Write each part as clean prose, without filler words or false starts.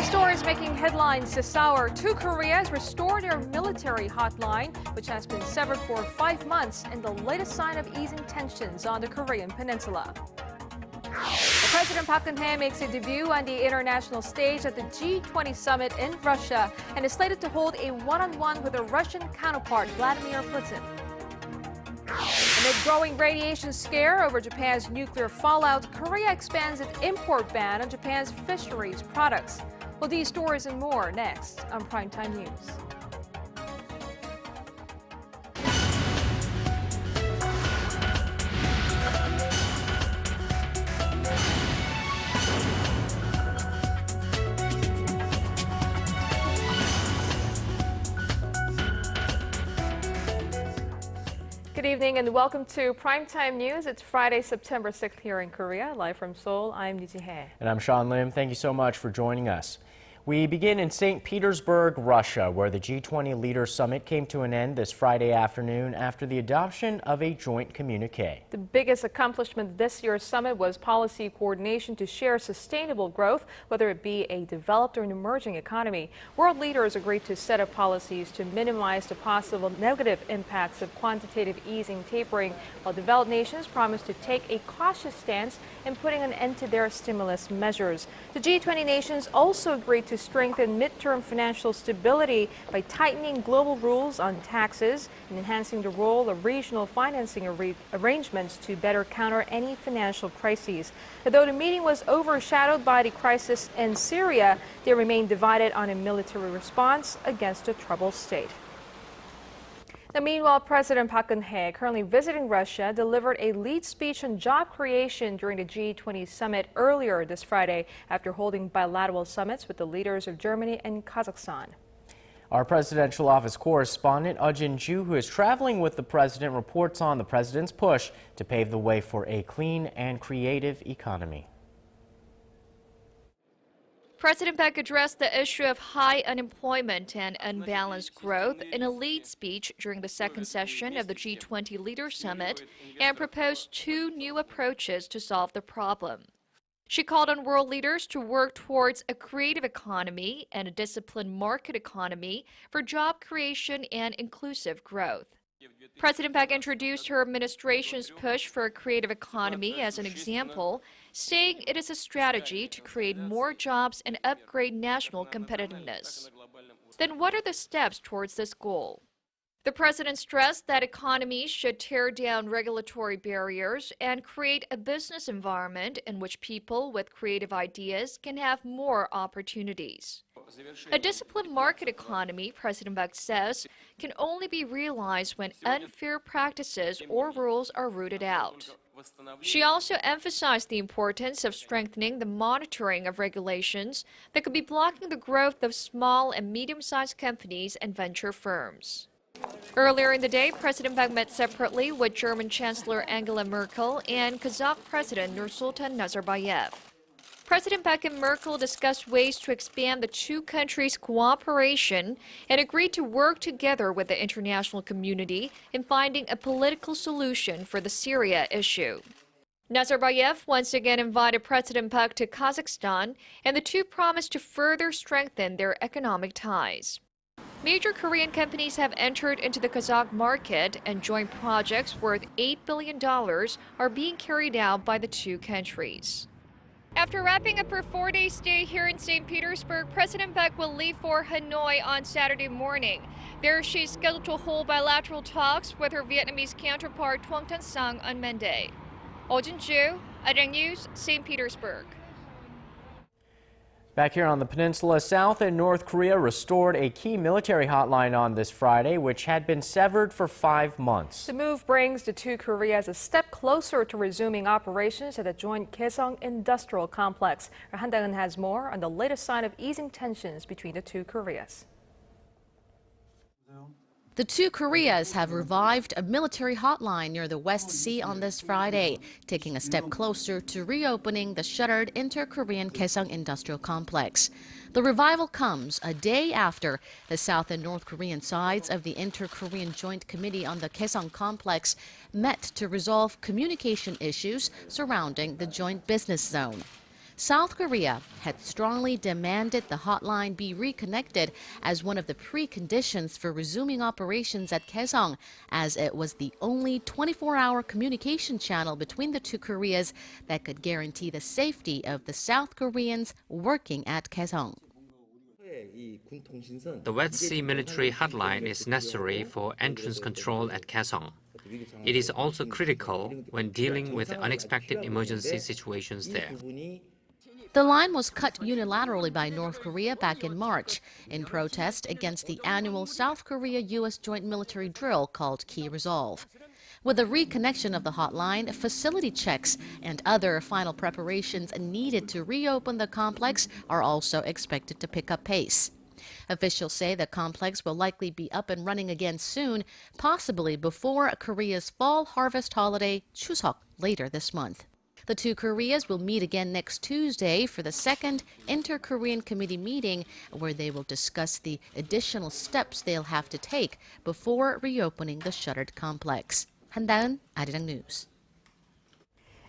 Stories making headlines this hour. Two Koreas restore their military hotline, which has been severed for 5 months, and the latest sign of easing tensions on the Korean peninsula. President Park Geun-hye makes a debut on the international stage at the G20 summit in Russia and is slated to hold a one-on-one with a Russian counterpart, Vladmir Putin. Amid growing radiation scare over Japan's nuclear fallout, Korea expands its import ban on Japan's fisheries products. Well, these stories and more next on Primetime News. Good evening and welcome to Primetime News. It's Friday, September 6th here in Korea. Live from Seoul, I'm Lee Ji-hye. And I'm Sean Lim. Thank you so much for joining us. We begin in St. Petersburg, Russia, where the G20 Leaders Summit came to an end this Friday afternoon after the adoption of a joint communique. The biggest accomplishment this year's summit was policy coordination to share sustainable growth, whether it be a developed or an emerging economy. World leaders agreed to set up policies to minimize the possible negative impacts of quantitative easing tapering, while developed nations promised to take a cautious stance in putting an end to their stimulus measures. The G20 nations also agreed to strengthen midterm financial stability by tightening global rules on taxes and enhancing the role of regional financing arrangements to better counter any financial crises. Though the meeting was overshadowed by the crisis in Syria, they remain divided on a military response against the troubled state. Now, meanwhile, President Park Geun-hye, currently visiting Russia, delivered a lead speech on job creation during the G20 summit earlier this Friday after holding bilateral summits with the leaders of Germany and Kazakhstan. Our presidential office correspondent, Jin-ju, who is traveling with the president, reports on the president's push to pave the way for a clean and creative economy. President Park addressed the issue of high unemployment and unbalanced growth in a lead speech during the second session of the G20 Leaders Summit and proposed two new approaches to solve the problem. She called on world leaders to work towards a creative economy and a disciplined market economy for job creation and inclusive growth. President Park introduced her administration's push for a creative economy as an example, saying it is a strategy to create more jobs and upgrade national competitiveness. Then what are the steps towards this goal? The president stressed that economies should tear down regulatory barriers and create a business environment in which people with creative ideas can have more opportunities. A disciplined market economy, President Park says, can only be realized when unfair practices or rules are rooted out. She also emphasized the importance of strengthening the monitoring of regulations that could be blocking the growth of small and medium-sized companies and venture firms. Earlier in the day, President Park met separately with German Chancellor Angela Merkel and Kazakh President Nursultan Nazarbayev. President Park and Merkel discussed ways to expand the two countries' cooperation and agreed to work together with the international community in finding a political solution for the Syria issue. Nazarbayev once again invited President Park to Kazakhstan, and the two promised to further strengthen their economic ties. Major Korean companies have entered into the Kazakh market, and joint projects worth $8 billion are being carried out by the two countries. After wrapping up her 4-day stay here in St. Petersburg, President Park will leave for Hanoi on Saturday morning. There, she's scheduled to hold bilateral talks with her Vietnamese counterpart Thuong Thanh Sang on Monday. Jin-ju, Arirang News, St. Petersburg. Back here on the peninsula, South and North Korea restored a key military hotline on this Friday, which had been severed for 5 months. The move brings the two Koreas a step closer to resuming operations at the joint Kaesong industrial complex. Han Dang-eun has more on the latest sign of easing tensions between the two Koreas. The two Koreas have revived a military hotline near the West Sea on this Friday, taking a step closer to reopening the shuttered inter-Korean Kaesong Industrial Complex. The revival comes a day after the South and North Korean sides of the Inter-Korean Joint Committee on the Kaesong Complex met to resolve communication issues surrounding the joint business zone. South Korea had strongly demanded the hotline be reconnected as one of the preconditions for resuming operations at Kaesong, as it was the only 24-hour communication channel between the two Koreas that could guarantee the safety of the South Koreans working at Kaesong. The West Sea military hotline is necessary for entrance control at Kaesong. It is also critical when dealing with unexpected emergency situations there. The line was cut unilaterally by North Korea back in March in protest against the annual South Korea-U.S. joint military drill called Key Resolve. With the reconnection of the hotline, facility checks and other final preparations needed to reopen the complex are also expected to pick up pace. Officials say the complex will likely be up and running again soon, possibly before Korea's fall harvest holiday, Chuseok, later this month. The two Koreas will meet again next Tuesday for the second Inter-Korean Committee meeting, where they will discuss the additional steps they'll have to take before reopening the shuttered complex. 한다은, Arirang News.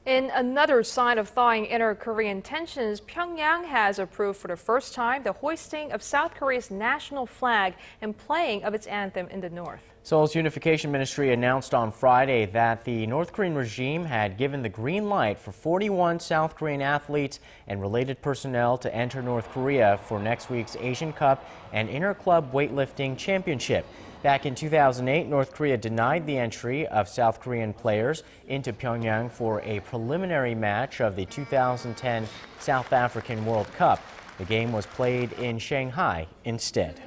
In another sign of thawing inter-Korean tensions, Pyongyang has approved for the first time the hoisting of South Korea's national flag and playing of its anthem in the north. Seoul's Unification Ministry announced on Friday that the North Korean regime had given the green light for 41 South Korean athletes and related personnel to enter North Korea for next week's Asian Cup and Inter-Club Weightlifting Championship. Back in 2008, North Korea denied the entry of South Korean players into Pyongyang for a preliminary match of the 2010 South African World Cup. The game was played in Shanghai instead.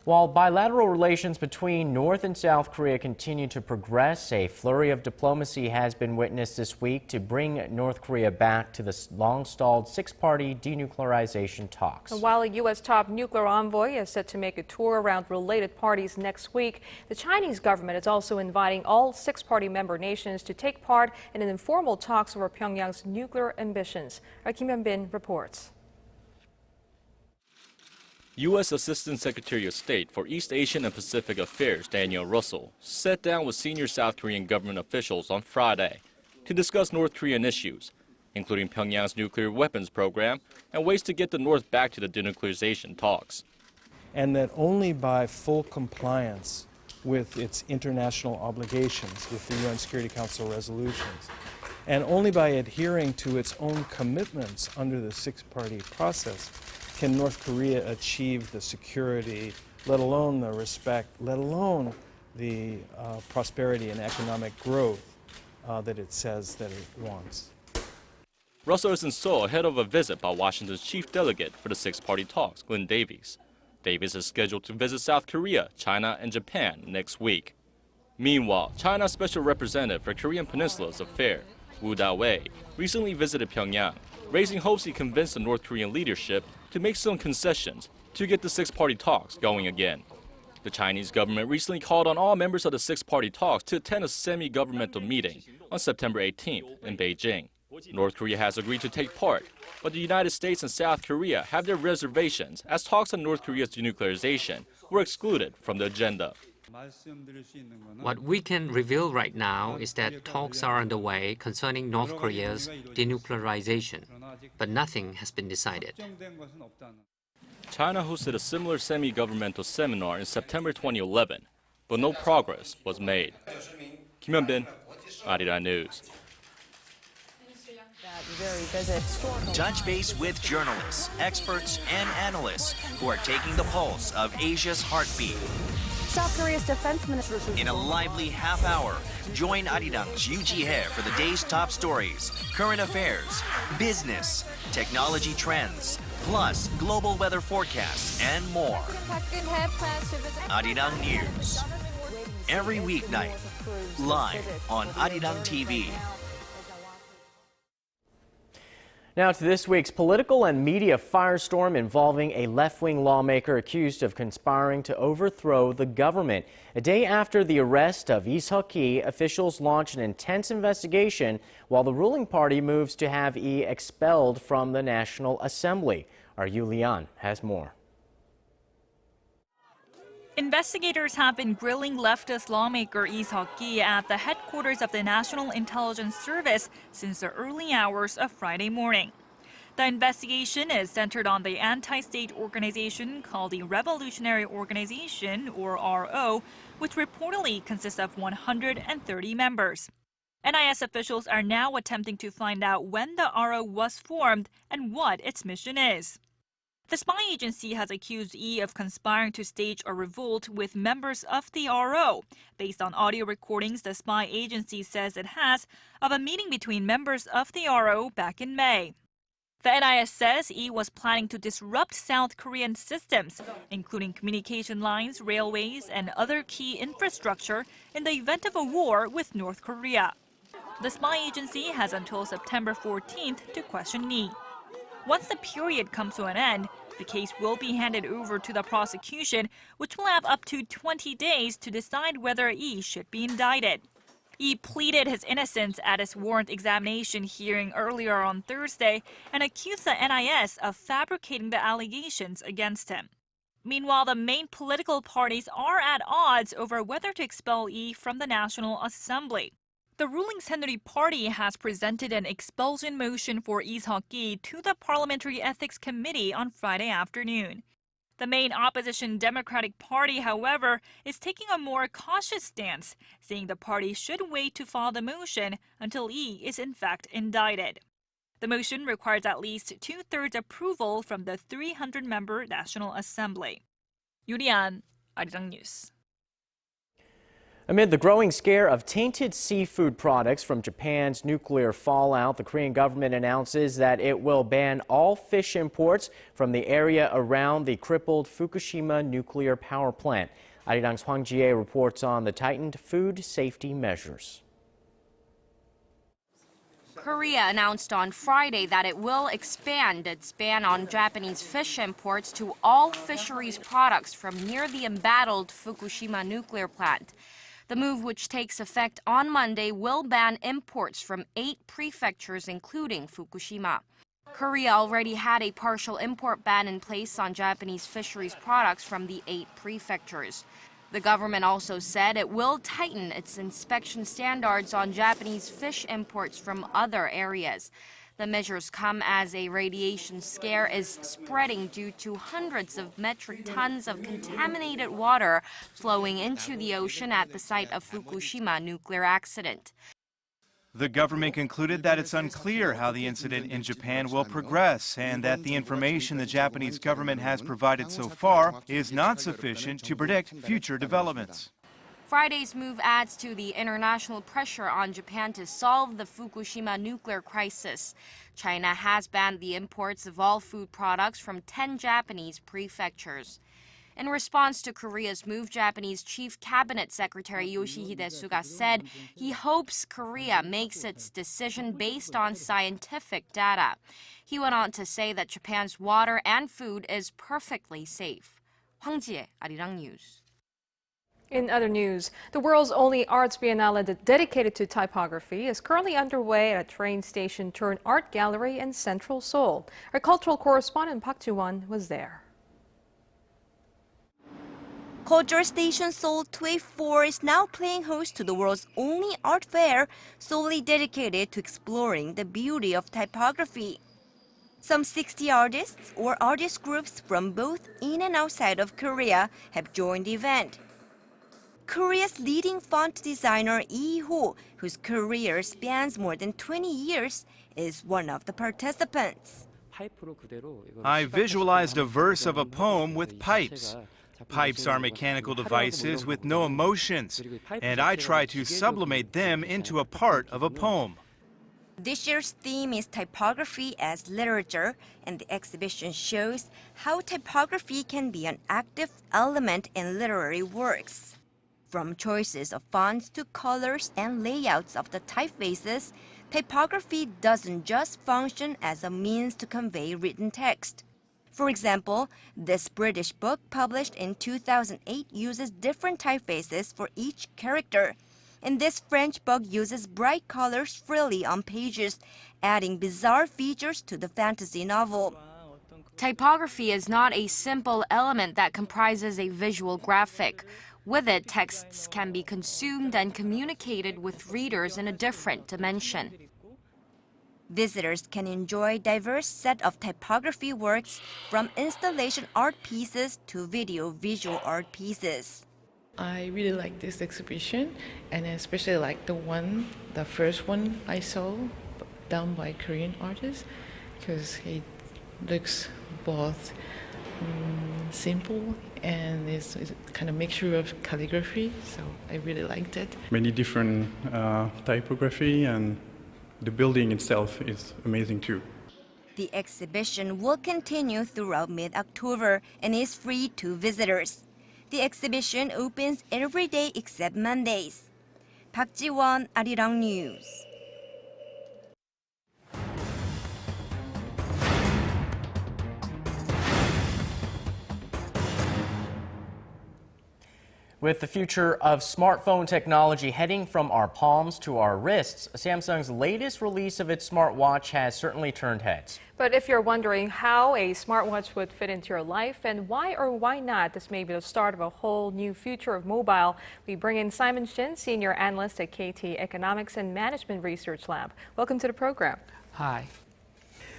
While bilateral relations between North and South Korea continue to progress, a flurry of diplomacy has been witnessed this week to bring North Korea back to the long-stalled six-party denuclearization talks. While a U.S. top nuclear envoy is set to make a tour around related parties next week, the Chinese government is also inviting all six-party member nations to take part in an informal talks over Pyongyang's nuclear ambitions. Our Kim Hyun-bin reports. U.S. Assistant Secretary of State for East Asian and Pacific Affairs Daniel Russell sat down with senior South Korean government officials on Friday to discuss North Korean issues, including Pyongyang's nuclear weapons program and ways to get the North back to the denuclearization talks. And that only by full compliance with its international obligations, with the UN Security Council resolutions, and only by adhering to its own commitments under the six-party process, can North Korea achieve the security, let alone the respect, let alone the prosperity and economic growth that it says that it wants. Russell is in Seoul ahead of a visit by Washington's chief delegate for the six-party talks, Glenn Davies. Davies is scheduled to visit South Korea, China, and Japan next week. Meanwhile, China's special representative for Korean Peninsula's affairs, Woo Da-wei, recently visited Pyongyang, raising hopes he convinced the North Korean leadership to make some concessions to get the six-party talks going again. The Chinese government recently called on all members of the six-party talks to attend a semi-governmental meeting on September 18th in Beijing. North Korea has agreed to take part, but the United States and South Korea have their reservations as talks on North Korea's denuclearization were excluded from the agenda. What we can reveal right now is that talks are underway concerning North Korea's denuclearization, but nothing has been decided. China hosted a similar semi-governmental seminar in September 2011, but no progress was made. Kim Hyun-bin, Arirang News. Touch base with journalists, experts, and analysts who are taking the pulse of Asia's heartbeat. South Korea's defense minister. In a lively half hour, join Arirang's Yoo Ji-hye for the day's top stories, current affairs, business, technology trends, plus global weather forecasts and more. Arirang News. Every weeknight, live on Arirang TV. Now to this week's political and media firestorm involving a left-wing lawmaker accused of conspiring to overthrow the government. A day after the arrest of Lee Seok-hee, officials launched an intense investigation while the ruling party moves to have Lee expelled from the National Assembly. Our Yu Lian has more. Investigators have been grilling leftist lawmaker Lee Seok-gi at the headquarters of the National Intelligence Service since the early hours of Friday morning. The investigation is centered on the anti-state organization called the Revolutionary Organization, or RO, which reportedly consists of 130 members. NIS officials are now attempting to find out when the RO was formed and what its mission is. The spy agency has accused Lee of conspiring to stage a revolt with members of the RO, based on audio recordings the spy agency says it has of a meeting between members of the RO back in May. The NIS says Lee was planning to disrupt South Korean systems, including communication lines, railways, and other key infrastructure in the event of a war with North Korea. The spy agency has until September 14th to question Lee. Once the period comes to an end, the case will be handed over to the prosecution, which will have up to 20 days to decide whether Lee should be indicted. Lee pleaded his innocence at his warrant examination hearing earlier on Thursday and accused the NIS of fabricating the allegations against him. Meanwhile, the main political parties are at odds over whether to expel Lee from the National Assembly. The ruling Saenuri Party has presented an expulsion motion for Lee Seok-gi to the Parliamentary Ethics Committee on Friday afternoon. The main opposition Democratic Party, however, is taking a more cautious stance, saying the party should wait to file the motion until Lee is in fact indicted. The motion requires at least 2/3 approval from the 300-member National Assembly. Yuri-an, Arirang News. Amid the growing scare of tainted seafood products from Japan's nuclear fallout, the Korean government announces that it will ban all fish imports from the area around the crippled Fukushima nuclear power plant. Arirang's Hwang Ji-hye reports on the tightened food safety measures. Korea announced on Friday that it will expand its ban on Japanese fish imports to all fisheries products from near the embattled Fukushima nuclear plant. The move, which takes effect on Monday, will ban imports from 8 prefectures, including Fukushima. Korea already had a partial import ban in place on Japanese fisheries products from the 8 prefectures. The government also said it will tighten its inspection standards on Japanese fish imports from other areas. The measures come as a radiation scare is spreading due to hundreds of metric tons of contaminated water flowing into the ocean at the site of Fukushima nuclear accident. The government concluded that it's unclear how the incident in Japan will progress and that the information the Japanese government has provided so far is not sufficient to predict future developments. Friday's move adds to the international pressure on Japan to solve the Fukushima nuclear crisis. China has banned the imports of all food products from 10 Japanese prefectures. In response to Korea's move, Japanese Chief Cabinet Secretary Yoshihide Suga said he hopes Korea makes its decision based on scientific data. He went on to say that Japan's water and food is perfectly safe. Hwang Ji-hye, Arirang News. In other news, the world's only arts biennale dedicated to typography is currently underway at a train station turned art gallery in central Seoul. Our cultural correspondent Park Geun-hye was there. Culture Station Seoul 284 is now playing host to the world's only art fair solely dedicated to exploring the beauty of typography. Some 60 artists or artist groups from both in and outside of Korea have joined the event. Korea's leading font designer Lee Ho, whose career spans more than 20 years, is one of the participants. I visualized a verse of a poem with pipes. Pipes are mechanical devices with no emotions, and I try to sublimate them into a part of a poem. This year's theme is typography as literature, and the exhibition shows how typography can be an active element in literary works. From choices of fonts to colors and layouts of the typefaces, typography doesn't just function as a means to convey written text. For example, this British book published in 2008 uses different typefaces for each character. And this French book uses bright colors freely on pages, adding bizarre features to the fantasy novel. Typography is not a simple element that comprises a visual graphic. With it, texts can be consumed and communicated with readers in a different dimension. Visitors can enjoy a diverse set of typography works, from installation art pieces to visual art pieces. I really like this exhibition, and especially like the first one I saw done by Korean artists, because it looks both simple and it's kind of mixture of calligraphy, so I really liked it. Many different typography, and the building itself is amazing too. The exhibition will continue throughout mid-October and is free to visitors. The exhibition opens every day except Mondays. Park Ji-won, Arirang News. With the future of smartphone technology heading from our palms to our wrists, Samsung's latest release of its smartwatch has certainly turned heads. But if you're wondering how a smartwatch would fit into your life and why or why not this may be the start of a whole new future of mobile, we bring in Simon Shin, Senior Analyst at KT Economics and Management Research Lab. Welcome to the program. Hi.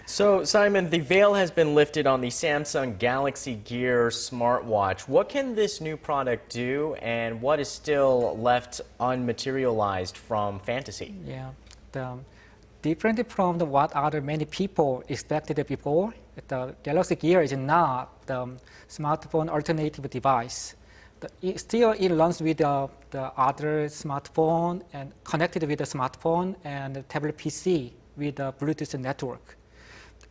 So, Simon, the veil has been lifted on the Samsung Galaxy Gear smartwatch. What can this new product do, and what is still left unmaterialized from fantasy? Yeah, different from what other many people expected before, the Galaxy Gear is not the smartphone alternative device. It runs with the other smartphone and connected with the smartphone and the tablet PC with the Bluetooth network.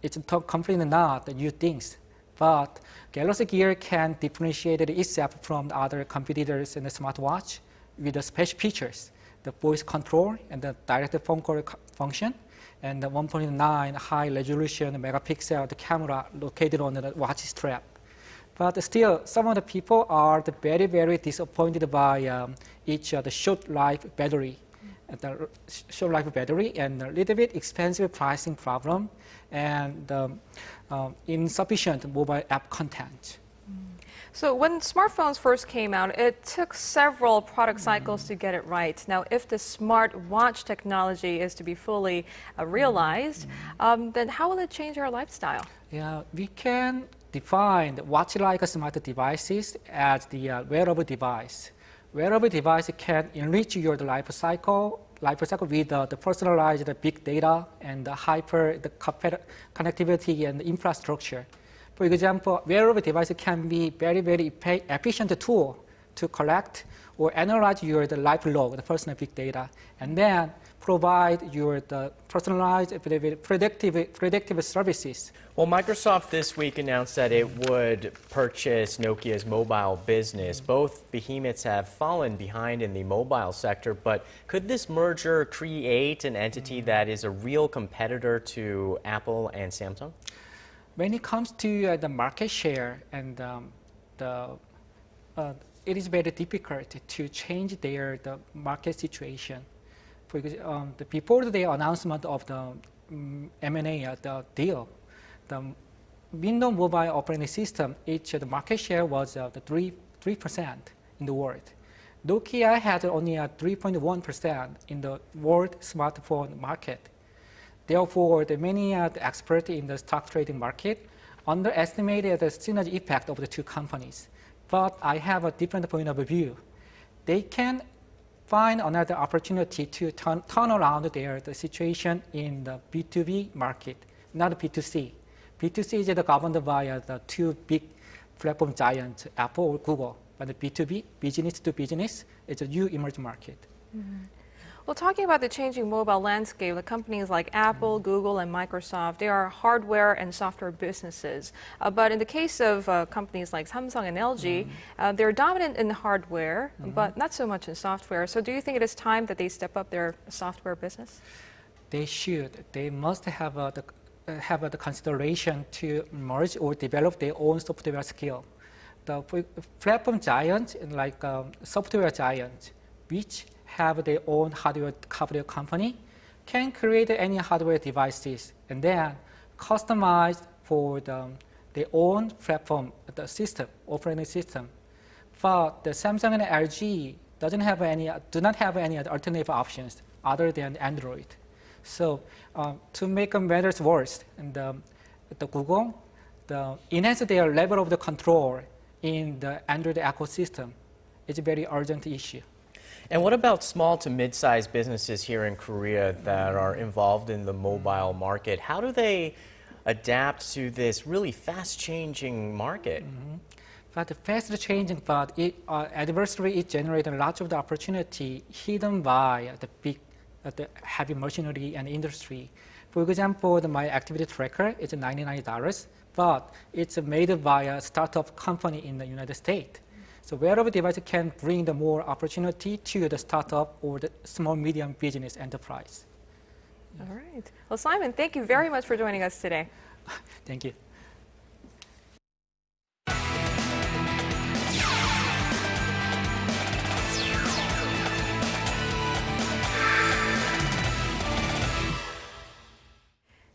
It's completely not the new things, but Galaxy Gear can differentiate itself from the other competitors in the smartwatch with the special features, the voice control and the direct phone call function, and the 1.9 high resolution megapixel the camera located on the watch strap. But still, some of the people are very, very disappointed by the short life battery. The short life battery and a little bit expensive pricing problem and insufficient mobile app content. So when smartphones first came out, it took several product cycles to get it right. Now, if the smartwatch technology is to be fully realized, then how will it change our lifestyle? Yeah, we can define the watch-like smart devices as the wearable device. Wearable device can enrich your life cycle with the personalized big data and the connectivity and infrastructure. For example, wearable device can be very, very efficient tool to collect or analyze your life log, the personal big data, and then provide your personalized predictive services. Well, Microsoft this week announced that it would purchase Nokia's mobile business. Both behemoths have fallen behind in the mobile sector, but could this merger create an entity that is a real competitor to Apple and Samsung? When it comes to the market share, and it is very difficult to change the market situation. Before the announcement of the M&A the deal, the Windows Mobile operating system, the market share was 3% in the world. Nokia had only 3.1% in the world smartphone market. Therefore, many experts in the stock trading market underestimated the synergy effect of the two companies. But I have a different point of view. They can find another opportunity to turn around the situation in the B2B market, not B2C. B2C is governed by the two big platform giants, Apple or Google. But the B2B, business to business, it's a new emerging market. Mm-hmm. Well, talking about the changing mobile landscape, the companies like Apple, Google, and Microsoft, they are hardware and software businesses. But in the case of companies like Samsung and LG, they're dominant in hardware, but not so much in software. So do you think it is time that they step up their software business? They should. They must have the consideration to merge or develop their own software skill. The platform giants, like software giants, which have their own hardware company, can create any hardware devices and then customize for the their own platform, the system, operating system. But the Samsung and LG do not have any alternative options other than Android. So to make matters worse, and the Google enhance their level of the control in the Android ecosystem. It's a very urgent issue. And what about small to mid-sized businesses here in Korea that are involved in the mobile market? How do they adapt to this really fast-changing market? But the fast-changing, but adversely, it generates a lot of the opportunity hidden by the big, the heavy machinery and industry. For example, my activity tracker is $99, but it's made by a startup company in the United States. So wearable device can bring the more opportunity to the startup or the small medium business enterprise. All right. Well, Simon, thank you very much for joining us today. Thank you.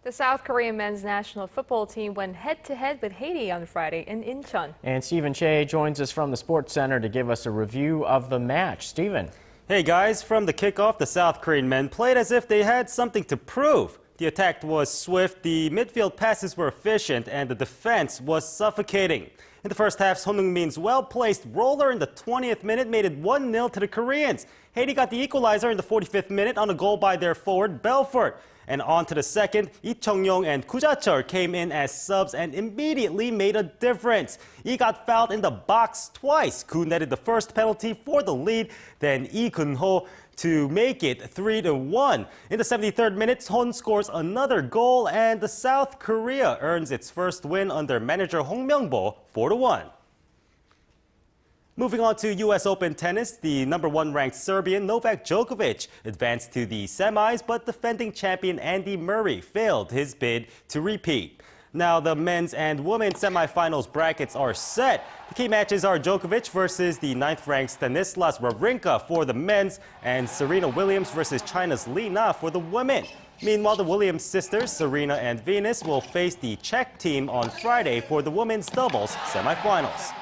The South Korean men's national football team went head-to-head with Haiti on Friday in Incheon. And Stephen Che joins us from the Sports Center to give us a review of the match. Stephen. Hey guys, from the kickoff, the South Korean men played as if they had something to prove. The attack was swift, the midfield passes were efficient, and the defense was suffocating. In the first half, Son Heung-min's well-placed roller in the 20th minute made it 1-0 to the Koreans. Haiti got the equalizer in the 45th minute on a goal by their forward, Belfort. And on to the second, Lee Chung-yong and Koo Ja-chul came in as subs and immediately made a difference. Lee got fouled in the box twice. Koo netted the first penalty for the lead, then Lee Geun-ho to make it 3-1. In the 73rd minute, Son scores another goal, and the South Korea earns its first win under manager Hong Myung-bo, 4-1. Moving on to U.S. Open tennis, the #1 ranked Serbian Novak Djokovic advanced to the semis, but defending champion Andy Murray failed his bid to repeat. Now the men's and women's semifinals brackets are set. The key matches are Djokovic versus the 9th-ranked Stanislas Wawrinka for the men's and Serena Williams versus China's Li Na for the women. Meanwhile, the Williams sisters, Serena and Venus, will face the Czech team on Friday for the women's doubles semifinals.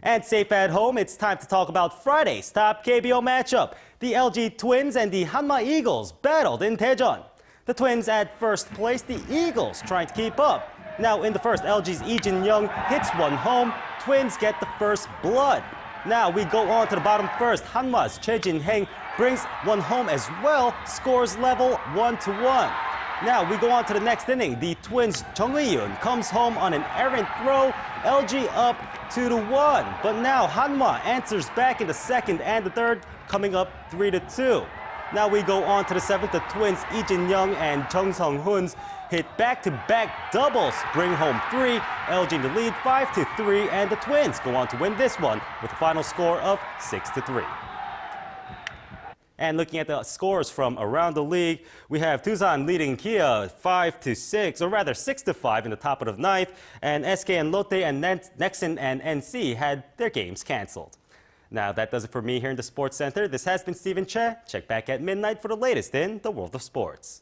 And safe at home, it's time to talk about Friday's top KBO matchup. The LG Twins and the Hanwha Eagles battled in Daejeon. The Twins at first place, the Eagles trying to keep up. Now in the first, LG's Lee Jin-young hits one home. Twins get the first blood. Now we go on to the bottom first. Hanwha's Choi Jin-heng brings one home as well, scores level 1-1. Now we go on to the next inning. The Twins' Jung Hee-yoon comes home on an errant throw. LG up 2-1. But now Hanwha answers back in the second and the third, coming up 3-2. Now we go on to the seventh. The Twins' Lee Jin-young and Chung Sung-hoon's hit back-to-back doubles, bring home 3. LG in the lead 5-3, and the Twins go on to win this one with a final score of 6-3. And looking at the scores from around the league, we have Tusan leading Kia 5-6, or rather 6-5 in the top of the ninth, and SK and Lotte and Nexon and NC had their games canceled. Now that does it for me here in the Sports Center. This has been Stephen Che. Check back at midnight for the latest in the world of sports.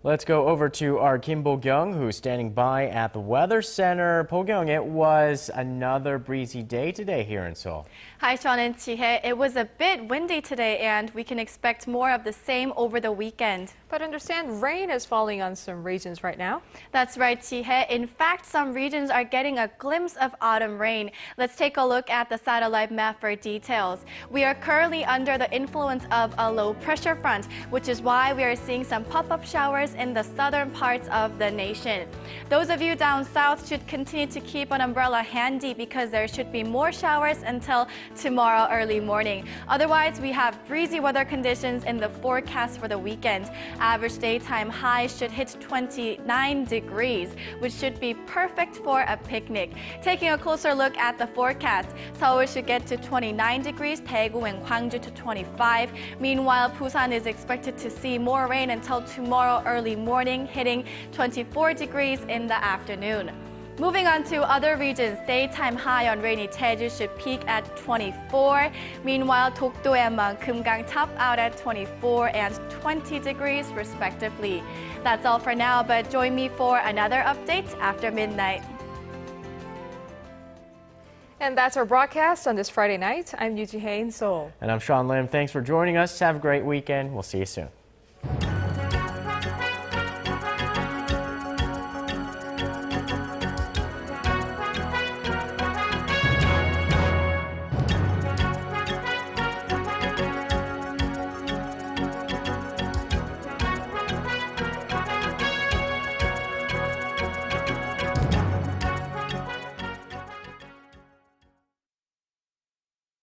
Let's go over to our Kim Bo-kyung, who's standing by at the Weather Center. Bo-kyung, it was another breezy day today here in Seoul. Hi, Sean and Chi-hye. It was a bit windy today, and we can expect more of the same over the weekend. But understand rain is falling on some regions right now. That's right, Ji-hye. In fact, some regions are getting a glimpse of autumn rain. Let's take a look at the satellite map for details. We are currently under the influence of a low pressure front, which is why we are seeing some pop-up showers in the southern parts of the nation. Those of you down south should continue to keep an umbrella handy because there should be more showers until tomorrow early morning. Otherwise, we have breezy weather conditions in the forecast for the weekend. Average daytime highs should hit 29 degrees, which should be perfect for a picnic. Taking a closer look at the forecast, Seoul should get to 29 degrees, Daegu and Gwangju to 25. Meanwhile, Busan is expected to see more rain until tomorrow early morning, hitting 24 degrees in the afternoon. Moving on to other regions, daytime high on rainy Jeju should peak at 24. Meanwhile, Dokdo and Kumgang top out at 24 and 20 degrees respectively. That's all for now, but join me for another update after midnight. And that's our broadcast on this Friday night. I'm Yoo Ji-hye in Seoul. And I'm Sean Lim. Thanks for joining us. Have a great weekend. We'll see you soon.